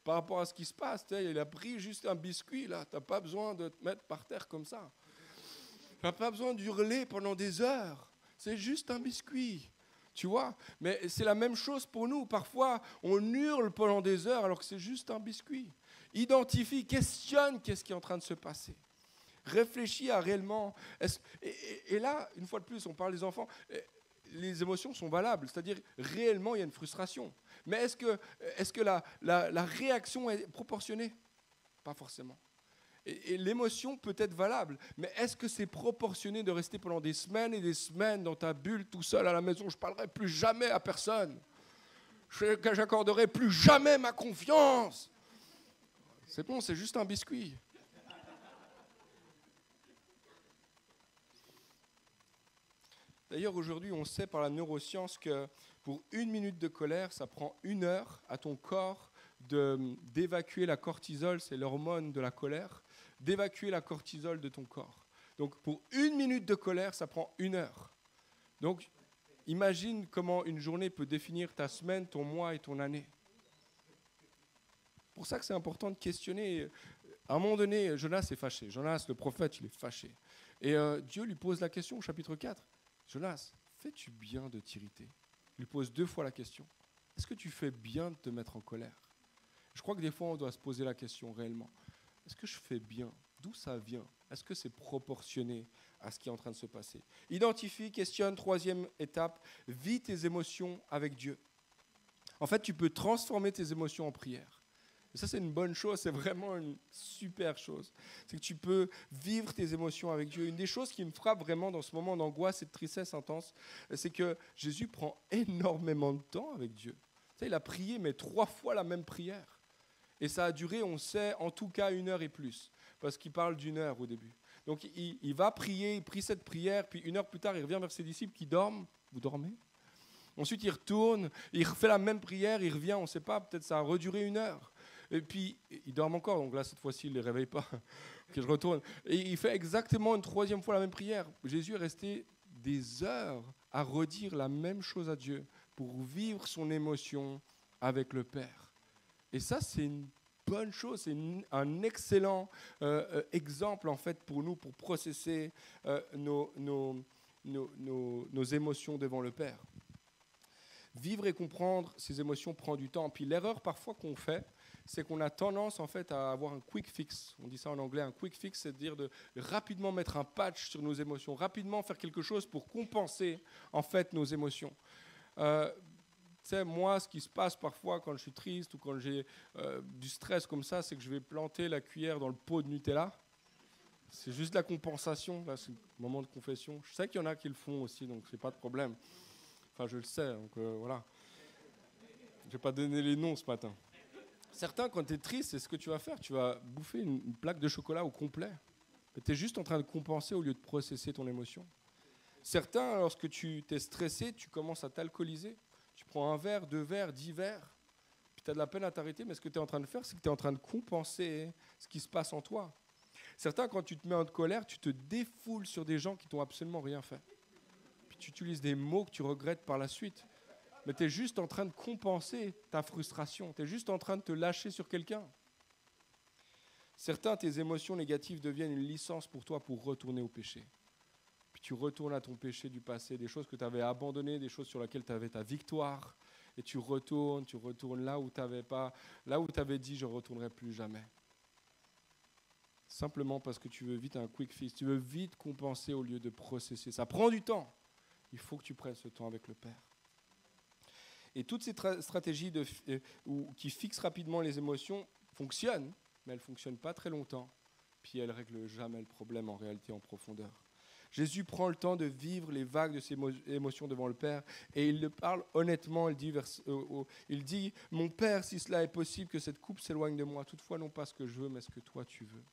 par rapport à ce qui se passe. Il a pris juste un biscuit, là, tu n'as pas besoin de te mettre par terre comme ça. Tu n'as pas besoin d'hurler pendant des heures, c'est juste un biscuit. Tu vois ? Mais c'est la même chose pour nous. Parfois, on hurle pendant des heures alors que c'est juste un biscuit. Identifie, questionne qu'est-ce qui est en train de se passer. Réfléchis à réellement... Et là, une fois de plus, on parle des enfants, les émotions sont valables, c'est-à-dire réellement, il y a une frustration. Mais est-ce que la réaction est proportionnée ? Pas forcément. Et l'émotion peut être valable, mais est-ce que c'est proportionné de rester pendant des semaines et des semaines dans ta bulle tout seul à la maison ? Je ne parlerai plus jamais à personne. J'accorderai plus jamais ma confiance. C'est bon, c'est juste un biscuit. D'ailleurs, aujourd'hui, on sait par la neuroscience que pour 1 minute de colère, ça prend 1 heure à ton corps d'évacuer la cortisol, c'est l'hormone de la colère, d'évacuer la cortisol de ton corps. Donc, pour 1 minute de colère, ça prend 1 heure. Donc, imagine comment une journée peut définir ta semaine, ton mois et ton année. C'est pour ça que c'est important de questionner. À un moment donné, Jonas est fâché. Jonas, le prophète, il est fâché. Et Dieu lui pose la question au chapitre 4. Jonas, fais-tu bien de t'irriter ? Il lui pose 2 fois la question. Est-ce que tu fais bien de te mettre en colère ? Je crois que des fois, on doit se poser la question réellement. Est-ce que je fais bien ? D'où ça vient ? Est-ce que c'est proportionné à ce qui est en train de se passer ? Identifie, questionne, 3e étape, vis tes émotions avec Dieu. En fait, tu peux transformer tes émotions en prière. Et ça, c'est une bonne chose, c'est vraiment une super chose. C'est que tu peux vivre tes émotions avec Dieu. Une des choses qui me frappe vraiment dans ce moment d'angoisse et de tristesse intense, c'est que Jésus prend énormément de temps avec Dieu. Tu sais, il a prié, mais 3 fois la même prière. Et ça a duré, on sait, en tout cas 1 heure et plus. Parce qu'il parle d'1 heure au début. Donc il va prier, il prie cette prière, puis 1 heure plus tard, il revient vers ses disciples qui dorment. Vous dormez ? Ensuite, il retourne, il refait la même prière, il revient, on ne sait pas, peut-être ça a reduré 1 heure. Et puis, il dorment encore, donc là, cette fois-ci, il ne les réveille pas. Ok, je retourne. Et il fait exactement une 3e fois la même prière. Jésus est resté des heures à redire la même chose à Dieu pour vivre son émotion avec le Père. Et ça, c'est une bonne chose, c'est un excellent exemple, en fait, pour nous, pour processer nos émotions devant le Père. Vivre et comprendre ces émotions prend du temps. Puis l'erreur parfois qu'on fait, c'est qu'on a tendance en fait à avoir un quick fix. On dit ça en anglais, un quick fix, c'est de dire de rapidement mettre un patch sur nos émotions, rapidement faire quelque chose pour compenser en fait nos émotions. Tu sais, moi, ce qui se passe parfois quand je suis triste ou quand j'ai du stress comme ça, c'est que je vais planter la cuillère dans le pot de Nutella. C'est juste de la compensation. Là, c'est le moment de confession. Je sais qu'il y en a qui le font aussi, donc c'est pas de problème. Enfin, je le sais, donc voilà. Je ne vais pas donner les noms ce matin. Certains, quand tu es triste, c'est ce que tu vas faire. Tu vas bouffer une plaque de chocolat au complet. Tu es juste en train de compenser au lieu de processer ton émotion. Certains, lorsque tu es stressé, tu commences à t'alcooliser. Tu prends 1 verre, 2 verres, 10 verres. Puis tu as de la peine à t'arrêter, mais ce que tu es en train de faire, c'est que tu es en train de compenser ce qui se passe en toi. Certains, quand tu te mets en colère, tu te défoules sur des gens qui t'ont absolument rien fait. Tu utilises des mots que tu regrettes par la suite. Mais tu es juste en train de compenser ta frustration. Tu es juste en train de te lâcher sur quelqu'un. Certains, tes émotions négatives deviennent une licence pour toi pour retourner au péché. Puis tu retournes à ton péché du passé, des choses que tu avais abandonnées, des choses sur lesquelles tu avais ta victoire. Et tu retournes là où tu avais dit « je ne retournerai plus jamais ». Simplement parce que tu veux vite un quick fix. Tu veux vite compenser au lieu de processer. Ça prend du temps. Il faut que tu prennes ce temps avec le Père. Et toutes ces stratégies qui fixent rapidement les émotions fonctionnent, mais elles ne fonctionnent pas très longtemps. Puis elles ne règlent jamais le problème en réalité en profondeur. Jésus prend le temps de vivre les vagues de ses émotions devant le Père et il le parle honnêtement. Il dit « Mon Père, si cela est possible, que cette coupe s'éloigne de moi. Toutefois, non pas ce que je veux, mais ce que toi tu veux. »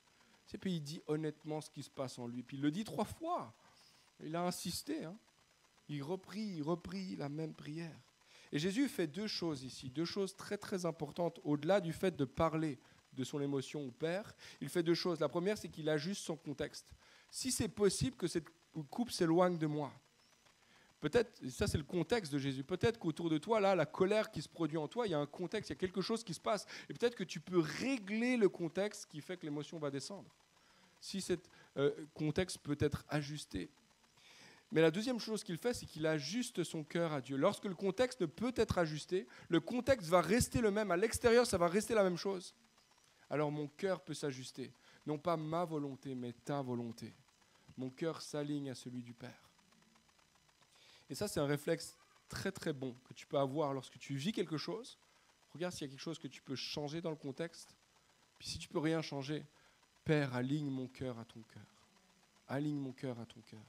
Et puis il dit honnêtement ce qui se passe en lui. Puis il le dit 3 fois. Il a insisté, hein. Il reprit la même prière. Et Jésus fait 2 choses ici, 2 choses très très importantes, au-delà du fait de parler de son émotion au Père. Il fait 2 choses. La première, c'est qu'il ajuste son contexte. Si c'est possible que cette coupe s'éloigne de moi, peut-être, ça c'est le contexte de Jésus, peut-être qu'autour de toi, là, la colère qui se produit en toi, il y a un contexte, il y a quelque chose qui se passe. Et peut-être que tu peux régler le contexte qui fait que l'émotion va descendre. Si ce contexte peut être ajusté. Mais la deuxième chose qu'il fait, c'est qu'il ajuste son cœur à Dieu. Lorsque le contexte ne peut être ajusté, le contexte va rester le même. À l'extérieur, ça va rester la même chose. Alors mon cœur peut s'ajuster. Non pas ma volonté, mais ta volonté. Mon cœur s'aligne à celui du Père. Et ça, c'est un réflexe très très bon que tu peux avoir lorsque tu vis quelque chose. Regarde s'il y a quelque chose que tu peux changer dans le contexte. Puis si tu peux rien changer, Père, aligne mon cœur à ton cœur. Aligne mon cœur à ton cœur.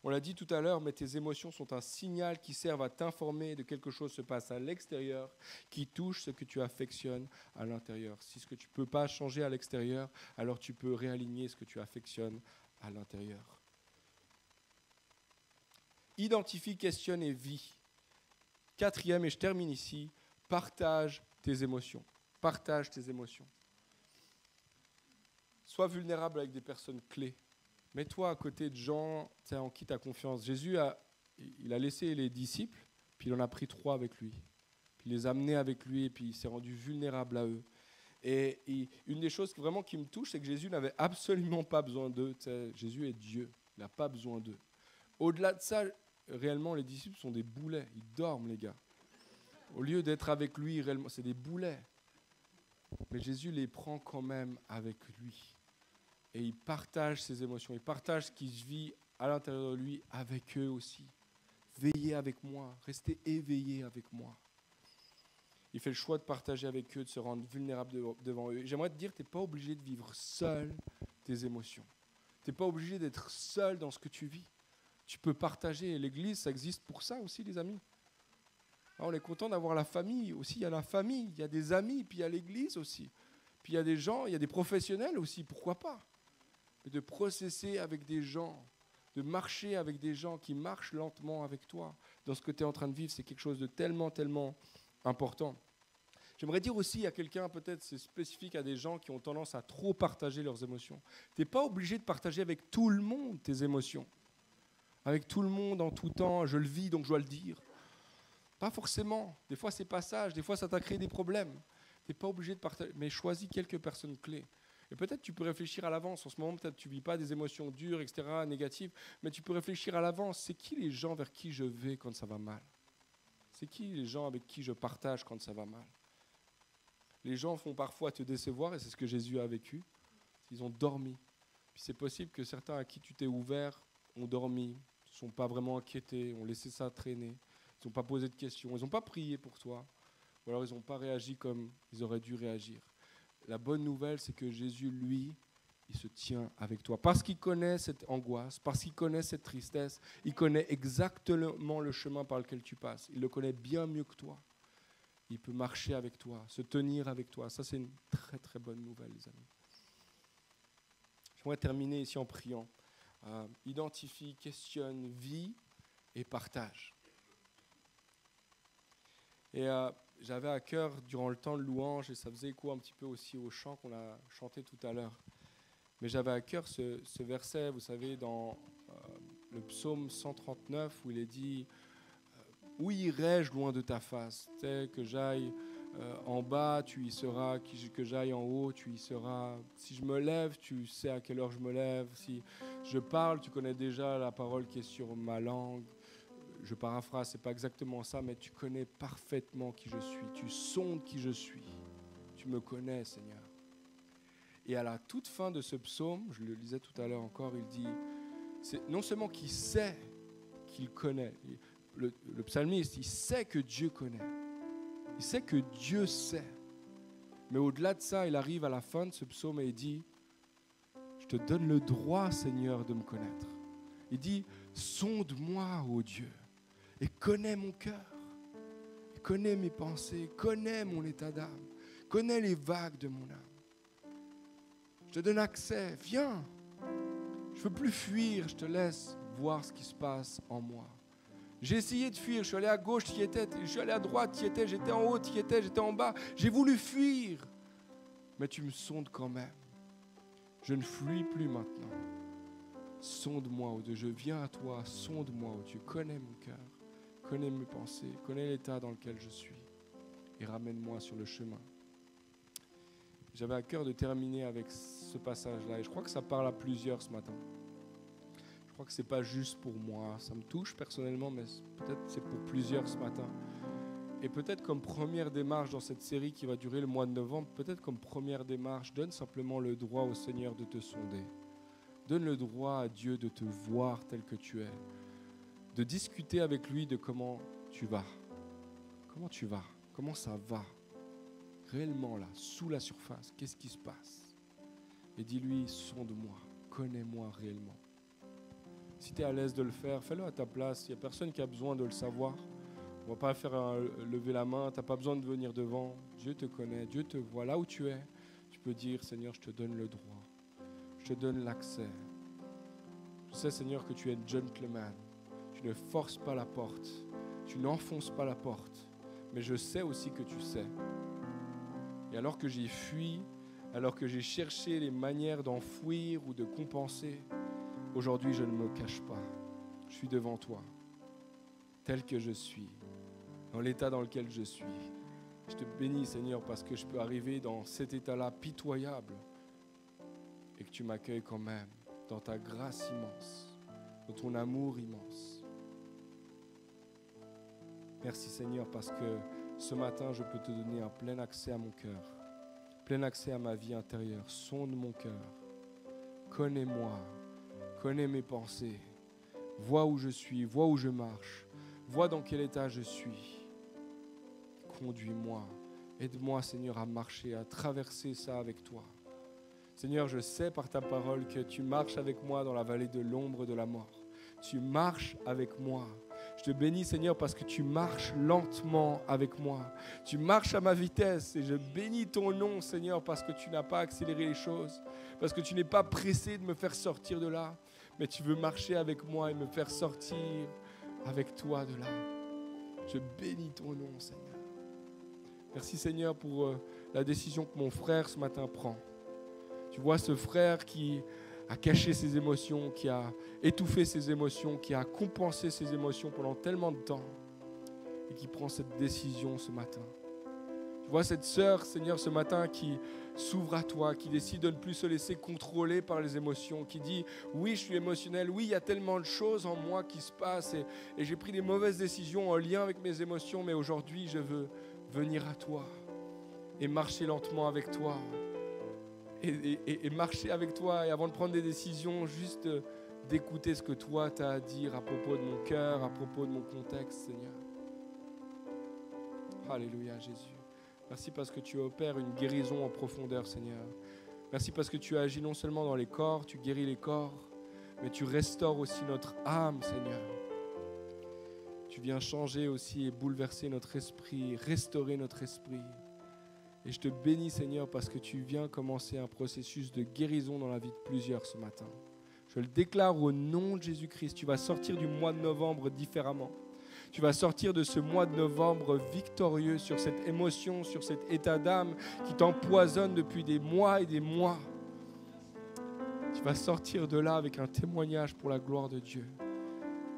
On l'a dit tout à l'heure, mais tes émotions sont un signal qui sert à t'informer de quelque chose se passe à l'extérieur, qui touche ce que tu affectionnes à l'intérieur. Si ce que tu ne peux pas changer à l'extérieur, alors tu peux réaligner ce que tu affectionnes à l'intérieur. Identifie, questionne et vis. 4e, et je termine ici, partage tes émotions. Partage tes émotions. Sois vulnérable avec des personnes clés. Mets-toi à côté de gens en qui tu as confiance. Jésus, il a laissé les disciples, puis il en a pris 3 avec lui. Puis il les a amenés avec lui, et puis il s'est rendu vulnérable à eux. Et une des choses vraiment qui me touche, c'est que Jésus n'avait absolument pas besoin d'eux. Jésus est Dieu, il n'a pas besoin d'eux. Au-delà de ça, réellement, les disciples sont des boulets. Ils dorment, les gars. Au lieu d'être avec lui, réellement, c'est des boulets. Mais Jésus les prend quand même avec lui. Et il partage ses émotions, il partage ce qui se vit à l'intérieur de lui avec eux aussi. Veillez avec moi, restez éveillés avec moi. Il fait le choix de partager avec eux, de se rendre vulnérable devant eux. Et j'aimerais te dire, tu n'es pas obligé de vivre seul tes émotions. Tu n'es pas obligé d'être seul dans ce que tu vis. Tu peux partager. Et l'Église, ça existe pour ça aussi, les amis. Alors, on est content d'avoir la famille. Aussi, il y a la famille, il y a des amis, puis il y a l'Église aussi. Puis il y a des gens, il y a des professionnels aussi, pourquoi pas. Mais de processer avec des gens, de marcher avec des gens qui marchent lentement avec toi dans ce que tu es en train de vivre, c'est quelque chose de tellement, tellement important. J'aimerais dire aussi à quelqu'un, peut-être c'est spécifique à des gens qui ont tendance à trop partager leurs émotions. Tu n'es pas obligé de partager avec tout le monde tes émotions. Avec tout le monde en tout temps, je le vis donc je dois le dire. Pas forcément. Des fois c'est passage, des fois ça t'a créé des problèmes. Tu n'es pas obligé de partager, mais choisis quelques personnes clés. Et peut-être tu peux réfléchir à l'avance. En ce moment, peut-être tu ne vis pas des émotions dures, etc., négatives, mais tu peux réfléchir à l'avance. C'est qui les gens vers qui je vais quand ça va mal? C'est qui les gens avec qui je partage quand ça va mal? Les gens font parfois te décevoir, et c'est ce que Jésus a vécu. Ils ont dormi. Puis c'est possible que certains à qui tu t'es ouvert ont dormi, ne sont pas vraiment inquiétés, ont laissé ça traîner, ils n'ont pas posé de questions, ils n'ont pas prié pour toi, ou alors ils n'ont pas réagi comme ils auraient dû réagir. La bonne nouvelle, c'est que Jésus, lui, il se tient avec toi. Parce qu'il connaît cette angoisse, parce qu'il connaît cette tristesse, il connaît exactement le chemin par lequel tu passes. Il le connaît bien mieux que toi. Il peut marcher avec toi, se tenir avec toi. Ça, c'est une très, très bonne nouvelle, les amis. J'aimerais terminer ici en priant. Identifie, questionne, vis et partage. Et j'avais à cœur, durant le temps de louange, et ça faisait écho un petit peu aussi au chant qu'on a chanté tout à l'heure, mais j'avais à cœur ce verset, vous savez, dans le psaume 139, où il est dit « Où irai-je loin de ta face ? Que j'aille en bas, tu y seras, que j'aille en haut, tu y seras. Si je me lève, tu sais à quelle heure je me lève. Si je parle, tu connais déjà la parole qui est sur ma langue. » Je paraphrase, c'est pas exactement ça, mais tu connais parfaitement qui je suis. Tu sondes qui je suis. Tu me connais, Seigneur. Et à la toute fin de ce psaume, je le lisais tout à l'heure encore, il dit, c'est non seulement qu'il sait qu'il connaît, le psalmiste, il sait que Dieu connaît. Il sait que Dieu sait. Mais au-delà de ça, il arrive à la fin de ce psaume et il dit, je te donne le droit, Seigneur, de me connaître. Il dit, sonde-moi, ô Dieu, et connais mon cœur, et connais mes pensées, connais mon état d'âme, connais les vagues de mon âme. Je te donne accès, viens. Je ne veux plus fuir, je te laisse voir ce qui se passe en moi. J'ai essayé de fuir, je suis allé à gauche, tu y étais, je suis allé à droite, tu y étais, j'étais en haut, tu y étais, j'étais en bas. J'ai voulu fuir, mais tu me sondes quand même. Je ne fuis plus maintenant. Sonde-moi, ô Dieu, je viens à toi, sonde-moi, ô Dieu, connais mon cœur, connais mes pensées, connais l'état dans lequel je suis et ramène-moi sur le chemin. J'avais à cœur de terminer avec ce passage-là et je crois que ça parle à plusieurs ce matin. Je crois que ce n'est pas juste pour moi, ça me touche personnellement, mais peut-être c'est pour plusieurs ce matin. Et peut-être comme première démarche dans cette série qui va durer le mois de novembre, peut-être comme première démarche, donne simplement le droit au Seigneur de te sonder. Donne le droit à Dieu de te voir tel que tu es, de discuter avec lui de comment tu vas. Comment tu vas? Comment ça va? Réellement là, sous la surface, qu'est-ce qui se passe? Et dis-lui, sonde-moi, connais-moi réellement. Si tu es à l'aise de le faire, fais-le à ta place. Il n'y a personne qui a besoin de le savoir. On ne va pas faire lever la main, tu n'as pas besoin de venir devant. Dieu te connaît, Dieu te voit là où tu es. Tu peux dire, Seigneur, je te donne le droit. Je te donne l'accès. Je sais, Seigneur, que tu es un gentleman. Tu ne forces pas la porte. Tu n'enfonces pas la porte. Mais je sais aussi que tu sais. Et alors que j'ai fui, alors que j'ai cherché les manières d'enfouir ou de compenser, aujourd'hui, je ne me cache pas. Je suis devant toi, tel que je suis, dans l'état dans lequel je suis. Je te bénis, Seigneur, parce que je peux arriver dans cet état-là pitoyable et que tu m'accueilles quand même dans ta grâce immense, dans ton amour immense. Merci, Seigneur, parce que ce matin, je peux te donner un plein accès à mon cœur, plein accès à ma vie intérieure. Sonde mon cœur, connais-moi, connais mes pensées, vois où je suis, vois où je marche, vois dans quel état je suis. conduis-moi. Aide-moi, Seigneur, à marcher, à traverser ça avec toi. Seigneur, je sais par ta parole que tu marches avec moi dans la vallée de l'ombre de la mort. Tu marches avec moi. Je te bénis, Seigneur, parce que tu marches lentement avec moi. Tu marches à ma vitesse et je bénis ton nom, Seigneur, parce que tu n'as pas accéléré les choses, parce que tu n'es pas pressé de me faire sortir de là, mais tu veux marcher avec moi et me faire sortir avec toi de là. Je bénis ton nom, Seigneur. Merci, Seigneur, pour la décision que mon frère ce matin prend. Tu vois ce frère qui a caché ses émotions, qui a étouffé ses émotions, qui a compensé ses émotions pendant tellement de temps et qui prend cette décision ce matin. Tu vois cette sœur, Seigneur, ce matin qui s'ouvre à toi, qui décide de ne plus se laisser contrôler par les émotions, qui dit « Oui, je suis émotionnel, oui, il y a tellement de choses en moi qui se passent et j'ai pris des mauvaises décisions en lien avec mes émotions, mais aujourd'hui, je veux venir à toi et marcher lentement avec toi. » Et marcher avec toi et avant de prendre des décisions, juste d'écouter ce que toi tu as à dire à propos de mon cœur, à propos de mon contexte, Seigneur. Alléluia, Jésus. Merci parce que tu opères une guérison en profondeur, Seigneur. Merci parce que tu agis non seulement dans les corps, tu guéris les corps, mais tu restaures aussi notre âme, Seigneur. Tu viens changer aussi et bouleverser notre esprit, restaurer notre esprit. Et je te bénis, Seigneur, parce que tu viens commencer un processus de guérison dans la vie de plusieurs ce matin. Je le déclare au nom de Jésus-Christ. Tu vas sortir du mois de novembre différemment. Tu vas sortir de ce mois de novembre victorieux sur cette émotion, sur cet état d'âme qui t'empoisonne depuis des mois et des mois. Tu vas sortir de là avec un témoignage pour la gloire de Dieu.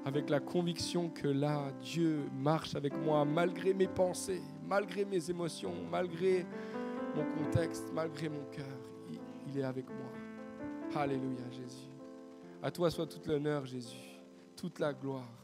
Avec la conviction que là, Dieu marche avec moi malgré mes pensées, malgré mes émotions, malgré mon contexte, malgré mon cœur. Il est avec moi. Alléluia, Jésus. À toi soit toute l'honneur, Jésus, toute la gloire.